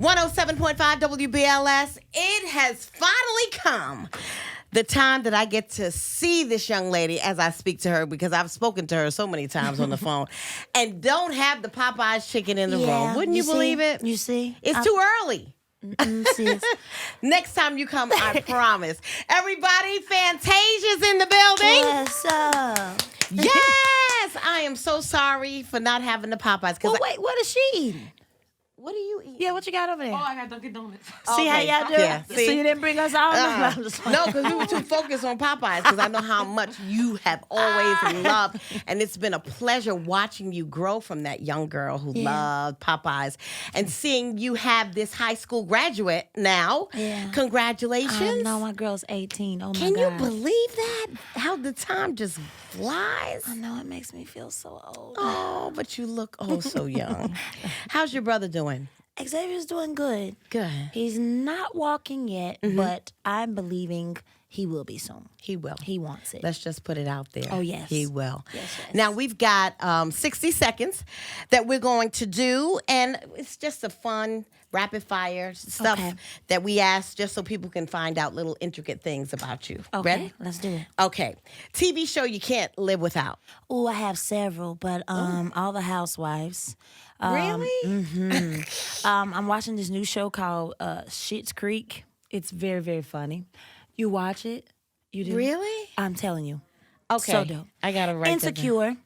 107.5 WBLS. It has finally come. The time that I get to see this young lady as I speak to her, because I've spoken to her so many times on the phone, and don't have the Popeyes chicken in the room. Wouldn't you believe it? You see? It's too early. Next time you come, I promise. Everybody, Fantasia's in the building. What's up? Yes, I am so sorry for not having the Popeyes. Well, wait, what is she eating? What do you eat? Yeah, what you got over there? Oh, I got Dunkin' Donuts. See how y'all do? Yeah, So see? you didn't bring us all? No, because we were too focused on Popeyes, because I know how much you have always loved. And it's been a pleasure watching you grow from that young girl who loved Popeyes and seeing you have this high school graduate now. Yeah. Congratulations. I know, my girl's 18. Oh, my God. Can you believe that? How the time just flies? I know, it makes me feel so old. Oh, but you look so young. How's your brother doing? Xavier's doing good. Good. He's not walking yet, but I'm believing he will be soon. He will. He wants it. Let's just put it out there. Oh, yes. He will. Yes. Now, we've got 60 seconds that we're going to do, and it's just a fun rapid fire stuff that we ask just so people can find out little intricate things about you. Okay, Ready? let's do it. Okay. TV show you can't live without. Oh, I have several, but all the Housewives. Really? I'm watching this new show called Schitt's Creek. It's very, very funny. You watch it? You do? Really? I'm telling you. Okay. So dope. I got to write Insecure.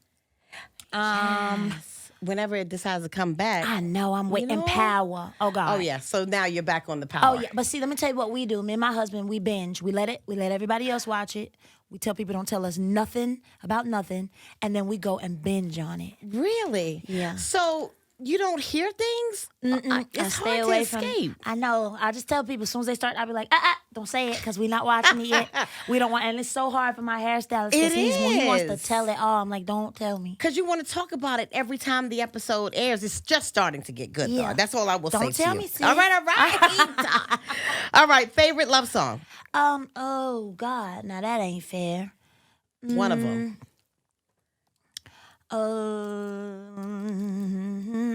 Yes. Whenever it decides to come back. I know, I'm waiting. Power. Oh, God. Oh, yeah. So now you're back on the power. Oh, yeah. But see, let me tell you what we do. Me and my husband, we binge. We let everybody else watch it. We tell people don't tell us nothing about nothing. And then we go and binge on it. Really? Yeah. So you don't hear things? It's stay hard away to from escape. I know. I just tell people as soon as they start, I'll be like, don't say it because we're not watching it yet. We don't want, and it's so hard for my hairstylist because he wants to tell it all. I'm like, don't tell me. Because you want to talk about it every time the episode airs. It's just starting to get good, though. That's all I will say to you. Don't tell me, sis. All right. All right, favorite love song? Oh, God. Now, that ain't fair. One of them.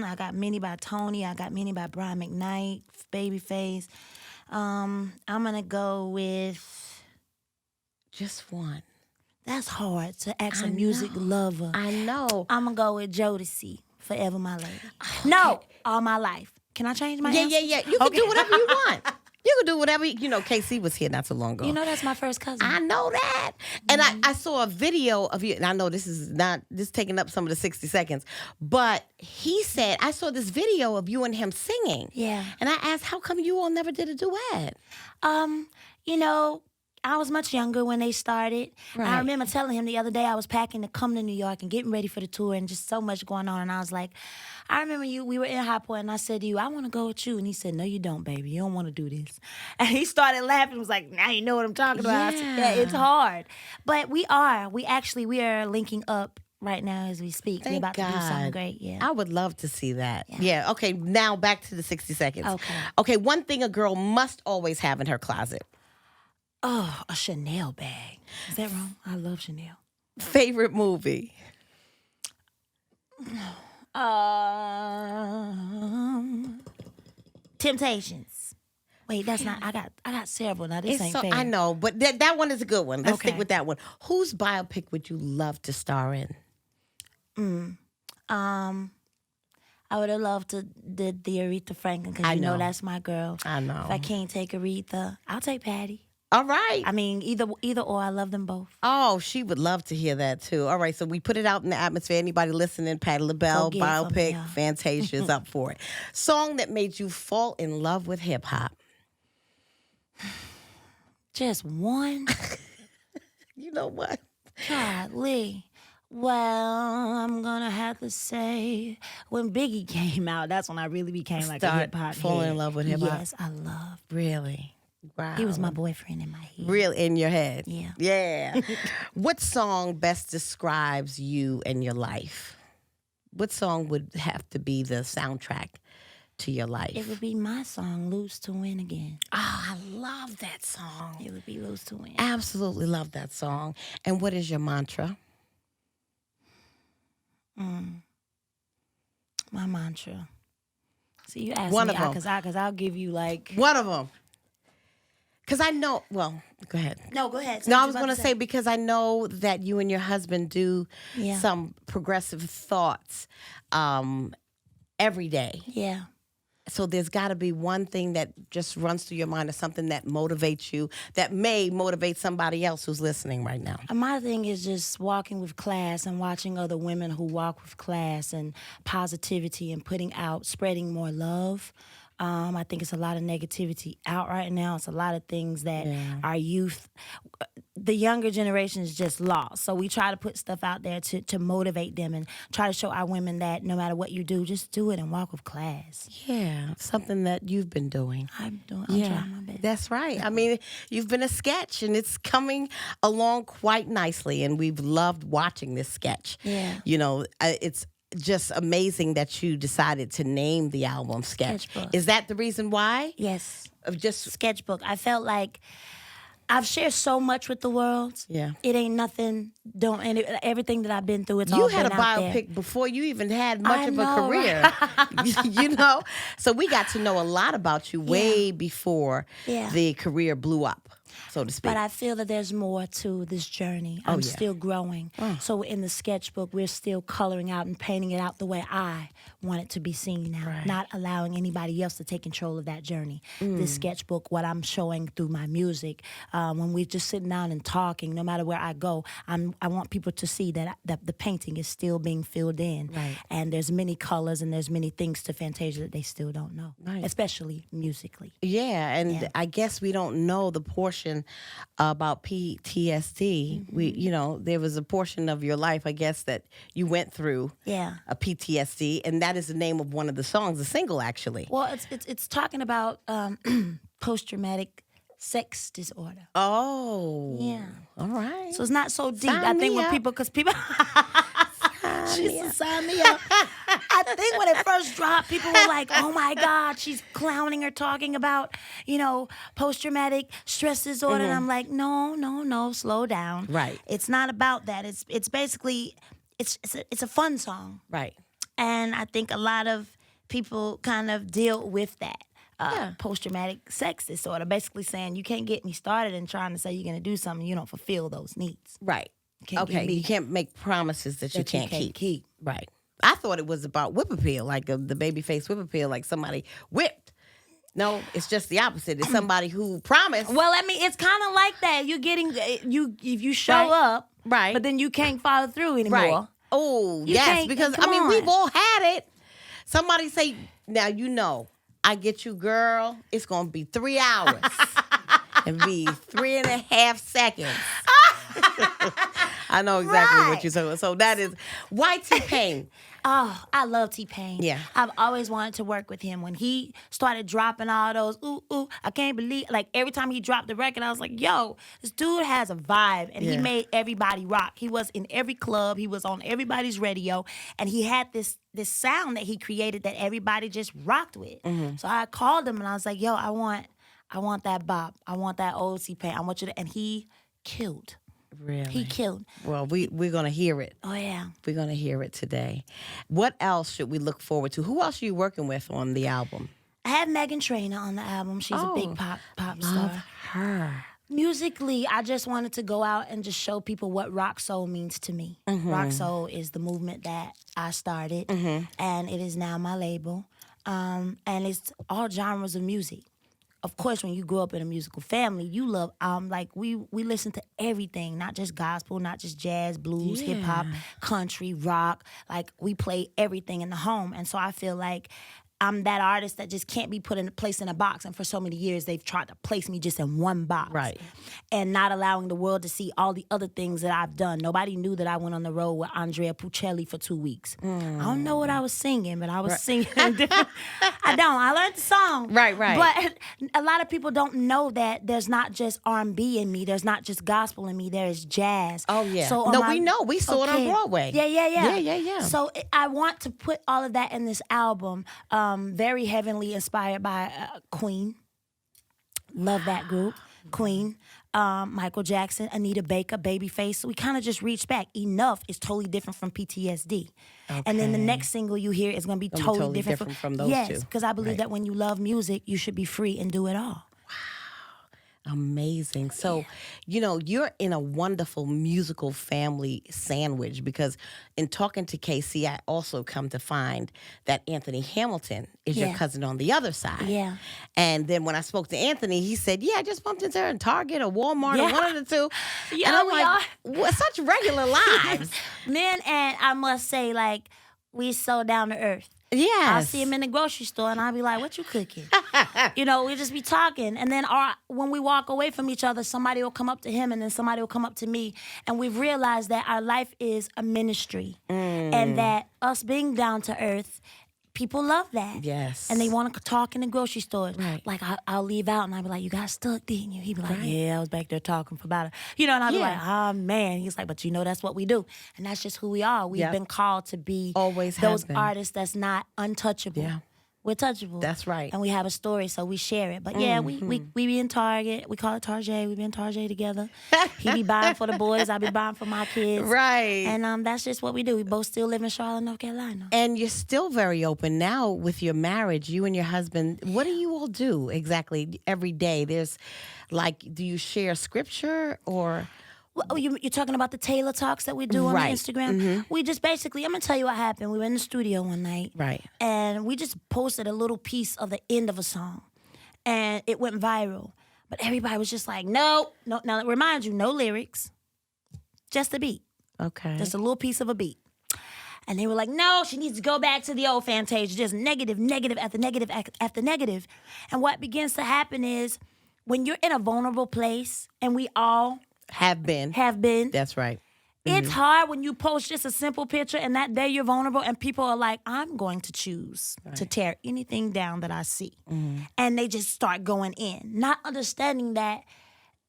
I got Many by Tony. I got Many by Brian McKnight, Babyface. I'm going to go with... Just one. That's hard to ask a music lover. I know. I'm going to go with Jodeci, Forever My Lady. Okay. No, All My Life. Can I change my answer? Yeah. You can do whatever you want. You can do whatever. KC was here not so long ago. You know that's my first cousin. I know that. And I saw a video of you, and I know this is not just taking up some of the 60 seconds, but he said, I saw this video of you and him singing. Yeah. And I asked, how come you all never did a duet? I was much younger when they started. Right. I remember telling him the other day I was packing to come to New York and getting ready for the tour and just so much going on. And I was like, I remember we were in High Point and I said to you, I want to go with you. And he said, no, you don't, baby. You don't want to do this. And he started laughing and was like, now you know what I'm talking about. I said, yeah, it's hard. But we are linking up right now as we speak. We're about to do something great. Yeah. I would love to see that. Yeah. Okay, now back to the 60 seconds. Okay, one thing a girl must always have in her closet. Oh, a Chanel bag. Is that wrong? I love Chanel. Favorite movie? Temptations. Wait, that's not. I got several. Now this ain't fair. I know, but that one is a good one. Let's stick with that one. Whose biopic would you love to star in? I would have loved to did the Aretha Franklin because you know that's my girl. I know. If I can't take Aretha, I'll take Patti. All right. I mean, either or. I love them both. Oh, she would love to hear that too. All right, so we put it out in the atmosphere. Anybody listening, Patti LaBelle, biopic, Fantasia's up for it. Song that made you fall in love with hip hop. Just one. You know what? Golly. Well, I'm gonna have to say when Biggie came out, that's when I really became like a hip hop. Falling in love with hip hop. Yes, I love. Really. Wow. He was my boyfriend in my head. Real in your head? Yeah. Yeah. What song best describes you and your life? What song would have to be the soundtrack to your life? It would be my song, Lose to Win Again. Oh, I love that song. It would be Lose to Win. Absolutely love that song. And what is your mantra? My mantra. So you ask One me, of them. because I'll give you like. One of them. Because I know, well, go ahead. No, go ahead. No, I was going to say because I know that you and your husband do some progressive thoughts every day. Yeah. So there's got to be one thing that just runs through your mind or something that motivates you, that may motivate somebody else who's listening right now. My thing is just walking with class and watching other women who walk with class and positivity and spreading more love. I think it's a lot of negativity out right now. It's a lot of things that our youth, the younger generation is just lost. So we try to put stuff out there to motivate them and try to show our women that no matter what you do, just do it and walk with class. Yeah, something that you've been doing. I'm trying my best. That's right. I mean, you've been a sketch, and it's coming along quite nicely, and we've loved watching this sketch. Yeah. You know, it's just amazing that you decided to name the album Sketchbook. Is that the reason why? Yes. Just Sketchbook. I felt like I've shared so much with the world. Yeah. It ain't nothing. Everything that I've been through, it's you all had a been out there. biopic before you even had much I of know, a career. You know? So we got to know a lot about you way before the career blew up, so to speak. But I feel that there's more to this journey. I'm still growing. So in the sketchbook, we're still coloring out and painting it out the way I want it to be seen now, not allowing anybody else to take control of that journey. This sketchbook, what I'm showing through my music, when we're just sitting down and talking, no matter where I go, I want people to see that the painting is still being filled in. Right. And there's many colors and there's many things to Fantasia that they still don't know, especially musically. Yeah, and I guess we don't know the portion about PTSD. There was a portion of your life, I guess, that you went through a PTSD, and that is the name of one of the songs, the single, actually. Well, it's talking about post-traumatic sex disorder. Oh. Yeah. All right. So it's not so deep. Sign I think me when up. because people she's sign me up. I think when it first dropped, people were like, "Oh my God, she's clowning or talking about, post-traumatic stress disorder." And I'm like, no, slow down. Right. It's not about that. It's basically it's a fun song. Right. And I think a lot of people kind of deal with that. Post-traumatic sex disorder, basically saying you can't get me started and trying to say you're going to do something, you don't fulfill those needs. Right. You can't make promises that you can't keep. Right. I thought it was about whip appeal, like the babyface whip appeal, like somebody whipped. No, it's just the opposite. It's somebody who promised. Well, I mean, it's kind of like that. You're getting if you show up, right, but then you can't follow through anymore. Right. Oh, yes, because we've all had it. Somebody say, now I get you, girl. It's gonna be 3 hours and be 3.5 seconds. I know exactly what you're saying. So that is White T-Pain. Oh, I love T-Pain. Yeah. I've always wanted to work with him. When he started dropping all those, I can't believe, like every time he dropped the record, I was like, yo, this dude has a vibe. And he made everybody rock. He was in every club. He was on everybody's radio. And he had this sound that he created that everybody just rocked with. Mm-hmm. So I called him and I was like, yo, I want that bop. I want that old T-Pain. I want you to, and he killed. Really? He killed. Well, we're going to hear it. Oh, yeah. We're going to hear it today. What else should we look forward to? Who else are you working with on the album? I have Meghan Trainor on the album. She's a big pop star. Love her. Musically, I just wanted to go out and just show people what rock soul means to me. Mm-hmm. Rock soul is the movement that I started, and it is now my label. And it's all genres of music. Of course, when you grow up in a musical family, you love, we listen to everything, not just gospel, not just jazz, blues, hip-hop, country, rock. Like, we play everything in the home. And so I feel like I'm that artist that just can't be placed in a box. And for so many years, they've tried to place me just in one box. Right. And not allowing the world to see all the other things that I've done. Nobody knew that I went on the road with Andrea Puccelli for 2 weeks. I don't know what I was singing, but I was singing. I learned the song. Right. But a lot of people don't know that there's not just R&B in me. There's not just gospel in me. There is jazz. Oh, yeah. So we know. We saw it on Broadway. Yeah. So I want to put all of that in this album. Very heavily inspired by Queen. Love that group, Queen. Michael Jackson, Anita Baker, Babyface. So we kind of just reached back. Enough is totally different from PTSD. Okay. And then the next single you hear is going to be totally different from those two. Yes, because I believe that when you love music, you should be free and do it all. Amazing. So, you're in a wonderful musical family sandwich because in talking to Casey, I also come to find that Anthony Hamilton is your cousin on the other side. Yeah. And then when I spoke to Anthony, he said, I just bumped into her in Target or Walmart or one of the two. Yeah, and I'm like, what, such regular lives. Man, and I must say, like, we so down to earth. Yes. I'll see him in the grocery store and I'll be like, what you cooking? We just be talking. And then when we walk away from each other, somebody will come up to him and then somebody will come up to me. And we've realized that our life is a ministry. And that us being down to earth, people love that. Yes. And they want to talk in the grocery stores. Right. Like, I'll leave out and I'll be like, you got stuck, didn't you? He'd be like, yeah, I was back there talking for about it. And I'll be like, oh, man. He's like, but that's what we do. And that's just who we are. We've been called to be those artists that's not untouchable. Yeah. We're touchable. That's right. And we have a story, so we share it. But we be in Target. We call it Target. We be in Target together. He be buying for the boys. I be buying for my kids. Right. And that's just what we do. We both still live in Charlotte, North Carolina. And you're still very open now with your marriage, you and your husband. What do you all do exactly every day? There's do you share scripture or... Well, you're talking about the Taylor Talks that we do on Instagram? We just basically, I'm going to tell you what happened. We were in the studio one night. Right. And we just posted a little piece of the end of a song. And it went viral. But everybody was just like, no. Now, remind you, no lyrics. Just a beat. Okay. Just a little piece of a beat. And they were like, no, she needs to go back to the old Fantasia. Just negative after negative after negative. And what begins to happen is when you're in a vulnerable place, and we all... Have been. That's right. It's hard when you post just a simple picture and that day you're vulnerable and people are like, I'm going to choose to tear anything down that I see. And they just start going in, not understanding that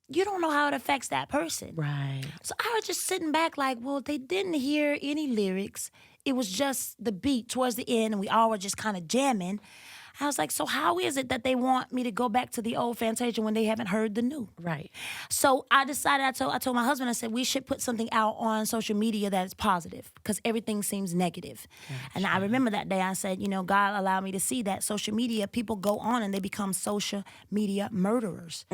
you don't know how it affects that person. Right. So I was just sitting back like, well, they didn't hear any lyrics. It was just the beat towards the end and we all were just kind of jamming. I was like, so how is it that they want me to go back to the old Fantasia when they haven't heard the new? Right. So I decided, I told my husband, I said, we should put something out on social media that is positive because everything seems negative. Gotcha. And I remember that day I said, God allowed me to see that social media, people go on and they become social media murderers.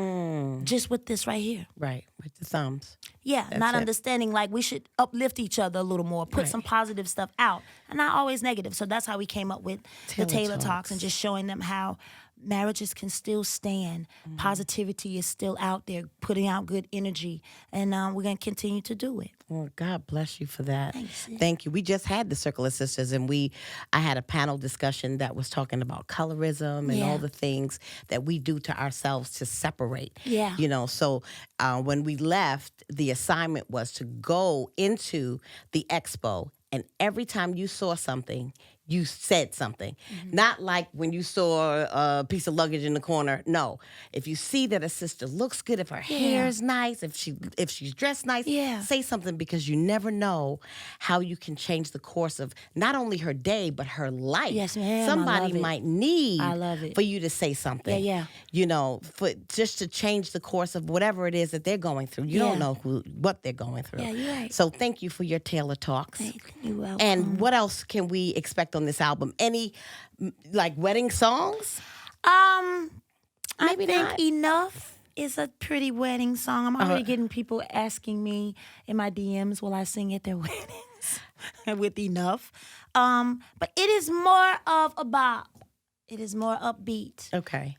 Just with this right here. Right, with the thumbs. Yeah, that's not understanding like we should uplift each other a little more, put some positive stuff out, and not always negative. So that's how we came up with the Taylor Talks and just showing them how marriages can still stand. Positivity is still out there, putting out good energy, and we're going to continue to do it. Well, God bless you for that. Thanks. Thank you. We just had the Circle of Sisters, and I had a panel discussion that was talking about colorism and all the things that we do to ourselves to separate. Yeah. So when we left, the assignment was to go into the expo, and every time you saw something, you said something. Not like when you saw a piece of luggage in the corner. No. If you see that a sister looks good, if her hair is nice, if she's dressed nice, say something because you never know how you can change the course of not only her day, but her life. Yes, ma'am. Somebody might need for you to say something. Yeah. For just to change the course of whatever it is that they're going through. You don't know what they're going through. Yeah, you're right. So thank you for your Taylor Talks. You're welcome. And what else can we expect on this album? Any wedding songs? I think Enough is a pretty wedding song. I'm already getting people asking me in my DMs, will I sing at their weddings with Enough? But it is more of a bop. It is more upbeat. Okay.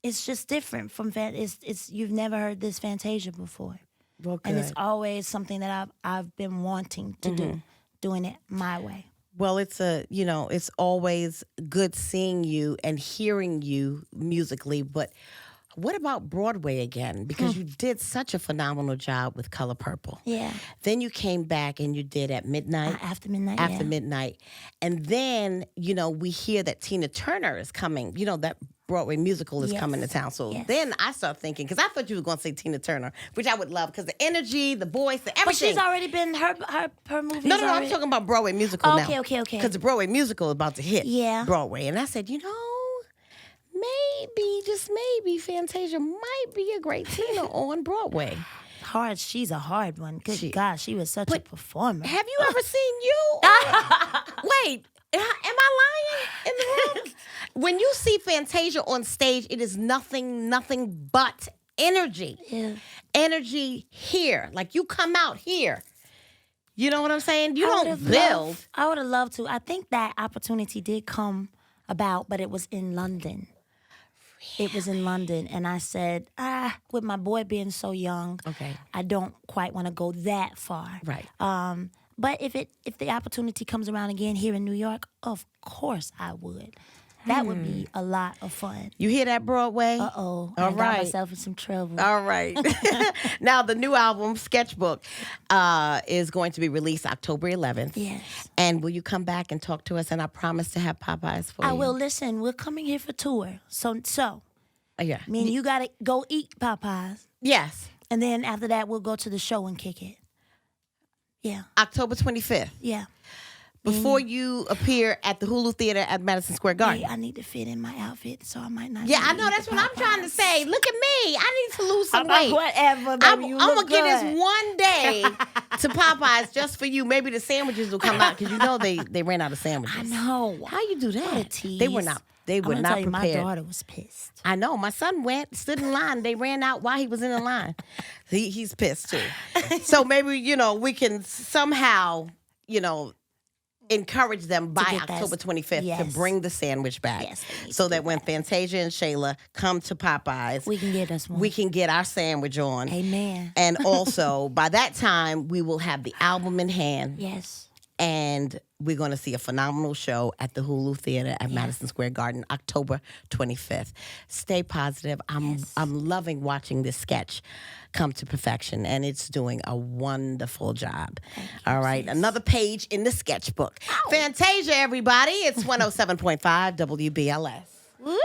It's just different from it's you've never heard this Fantasia before. Well, good. And it's always something that I've been wanting to do, doing it my way. Well, it's always good seeing you and hearing you musically, but what about Broadway again? Because you did such a phenomenal job with Color Purple. Yeah. Then you came back and you did At Midnight. After Midnight, After Midnight. And then, we hear that Tina Turner is coming, that Broadway musical is coming to town. So then I start thinking, because I thought you were going to say Tina Turner, which I would love, because the energy, the voice, the everything. But she's already been, her movies No, I'm talking about Broadway musical now. Okay. Because the Broadway musical is about to hit Broadway. And I said, maybe, just maybe, Fantasia might be a great Tina on Broadway. Hard. She's a hard one. Good God, she was such a performer. Have you ever seen you? Wait, am I lying in the room? When you see Fantasia on stage, it is nothing but energy. Yeah. Energy here. Like you come out here. You know what I'm saying? You don't build. I would have loved to. I think that opportunity did come about, but it was in London. It was in London, and I said, with my boy being so young, okay, I don't quite want to go that far. Right. But if the opportunity comes around again here in New York, of course I would. That would be a lot of fun. You hear that, Broadway? Uh-oh. All I right. got myself in some trouble. All right. Now, the new album, Sketchbook, is going to be released October 11th. Yes. And will you come back and talk to us? And I promise to have Popeyes for you. I will. Listen, we're coming here for tour. So yeah. I mean, you got to go eat Popeyes. Yes. And then after that, we'll go to the show and kick it. Yeah. October 25th. Yeah. Before you appear at the Hulu Theater at Madison Square Garden. Hey, I need to fit in my outfit, so I might not. Yeah, I know. That's what I'm trying to say. Look at me. I need to lose some weight. Whatever, baby. I'm going to give this one day to Popeyes just for you. Maybe the sandwiches will come out because you know they ran out of sandwiches. I know. How you do that? What a tease. They were not tell prepared. You, my daughter was pissed. I know. My son stood in line. They ran out while he was in the line. He's pissed too. So maybe, we can somehow, encourage them by October 25th to bring the sandwich back, so that when Fantasia and Shaila come to Popeyes, we can get us one. We can get our sandwich on. Amen. And also, by that time, we will have the album in hand. Yes. And we're going to see a phenomenal show at the Hulu Theater at Madison Square Garden, October 25th. Stay positive. I'm loving watching this sketch come to perfection, and it's doing a wonderful job. All right, another page in the sketchbook. Ow. Fantasia, everybody. It's 107.5 WBLS. Woohoo!